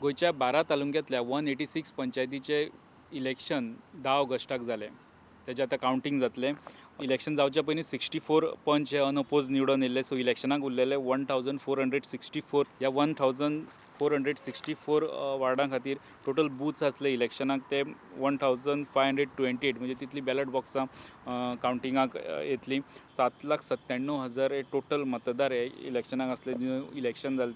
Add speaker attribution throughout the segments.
Speaker 1: गोंयच्या 12 तालुक्यांतल्या 186 पंचायतीचे इलेक्शन 10 ऑगस्टाक जालें. तेजें आतां कावंटींग जातलें. इलेक्शन जावच्या पयलीं 64 पंच हे अनअपोज निवडून येयल्ले. सो इलेक्शनाक उरलेले 1464. ह्या 1464 वार्डां खातीर टोटल बुथ्स आसले इलेक्शनाक ते 1528, म्हणजे तितली बॅलट बॉक्सां कावंटिंगाक येतलीं. 7,97,000 हे टोटल मतदार हे इलेक्शनाक आसले. इलेक्शन जालें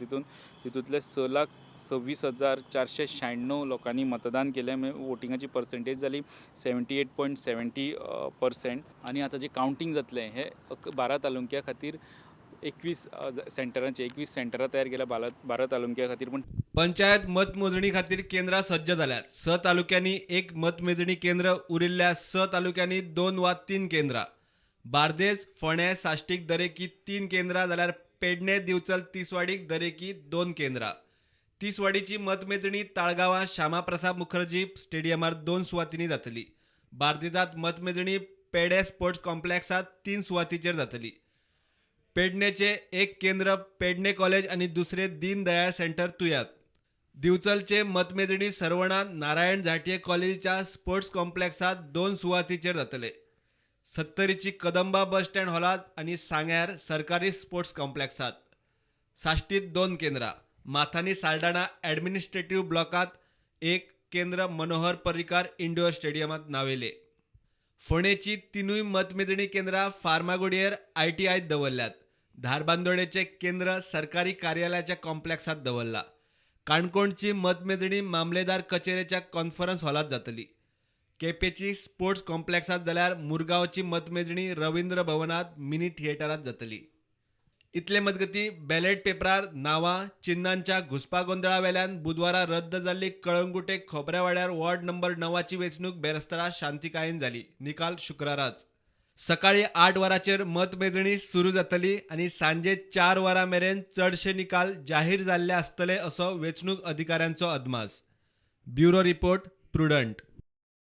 Speaker 1: तितूंतले 6,26,496 लोकांनी मतदान केलें. वोटिंगाची पर्संटेज जाली 78.70%. आनी आतां जे कावंटींग जातलें हे 12 तालुक्यां खातीर 21 सेंटरां तयार केल्या 12 तालुक्यां खातीर. पण
Speaker 2: पंचायत मतमोजणी खातीर केंद्रां सज्ज जाल्यात. 6 तालुक्यांनी एक मतमेजणी केंद्र, उरिल्ल्या 6 तालुक्यांनी 2 वा 3 केंद्रां. बार्देस, फोंडें, साश्टीक दरेकी 3 केंद्रां जाल्यार पेडणे, दिवचल, तिसवाडीक दरेकी 2 केंद्रां. तिसवाडीची मतमेजणी ताळगांवां श्यामाप्रसाद मुखर्जी स्टेडियमार 2 सुवातींनी जातली. बार्देजांत मतमेजणी पेडे स्पोर्ट्स कॉम्प्लेक्सात 3 सुवातींचेर जातली. पेडणेचे एक केंद्र पेडणे कॉलेज आणि दुसरे दीन दयाळ सेंटर तुयात. दिवचलचे मतमेजणी सरवणात नारायण झांटये कॉलेजीच्या स्पोर्ट्स कॉम्प्लेक्सात 2 सुवातींचेर जातले. सत्तरीची कदंबा बस स्टँड हॉलात आणि सांग्यार सरकारी स्पोर्ट्स कॉम्प्लेक्सात. साश्टीत 2 केंद्रां. माथानी साल्डाणा ॲडमिनिस्ट्रेटिव्ह ब्लॉकात एक केंद्र मनोहर पर्रीकार इंडोर स्टेडियमात नावेले. फोंडेची 3 मतमेजणी केंद्रां फार्मागुडयेर ITIत दवरल्यात. धारबांदोडेचे केंद्र सरकारी कार्यालयाच्या कॉम्प्लेक्सात दवरला. काणकोणची मतमेजणी मामलेदार कचेरेच्या कॉन्फरन्स हॉलात जातली. केपेची स्पोर्ट्स कॉम्प्लेक्सात जाल्यार मुरगांवची मतमेजणी रवींद्र भवनात मिनी थिएटरात जातली. इतले मजगतीं बॅलेट पेपरार नांवां चिन्हांच्या घुसपागोंदळा वेल्यान बुधवारा रद्द जाल्ली कळंगुटे खोबऱ्यावाड्यार वॉर्ड नंबर 9ची वेंचणूक बेरस्तारा शांतिकायेन जाली. निकाल शुक्राराच. सकाळी 8 वरांचेर मतमेजणी सुरू जातली आनी सांजे 4 वरां मेरेन चडशे निकाल जाहीर जाल्ले आसतले असो वेंचणूक अधिकाऱ्यांचो अदमास. Bureau report, prudent.